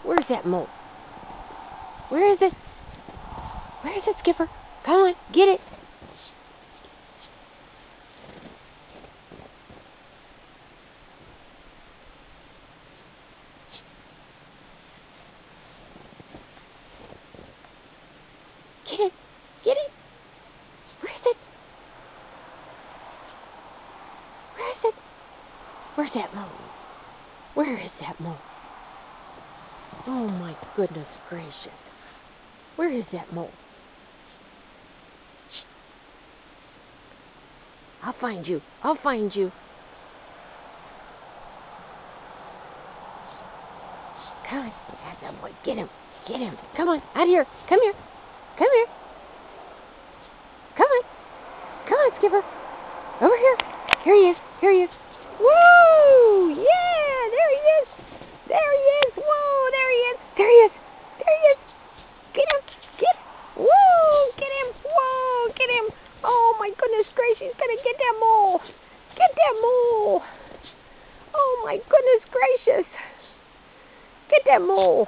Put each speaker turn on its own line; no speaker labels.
Where's that mole? Where is it? Where is it, Skipper? Come on, get it. Get it. Get it. Where is it? Where is it? Where's that mole? Where is that mole? Oh my goodness gracious. Where is that mole? I'll find you. I'll find you. Come on. That's that boy. Get him. Get him. Come on. Out here. Come here. Come here. Come on. Come on, Skipper. Over here. Here he is. Here he is. Woo! Yeah! There he is. There he is. Whoa! There he is. There he is. There he is. Get him. Get him. Whoa! Get him. Whoa! Get him. Oh my goodness gracious. Gonna get that mole. Get that mole. Oh my goodness gracious. Get that mole.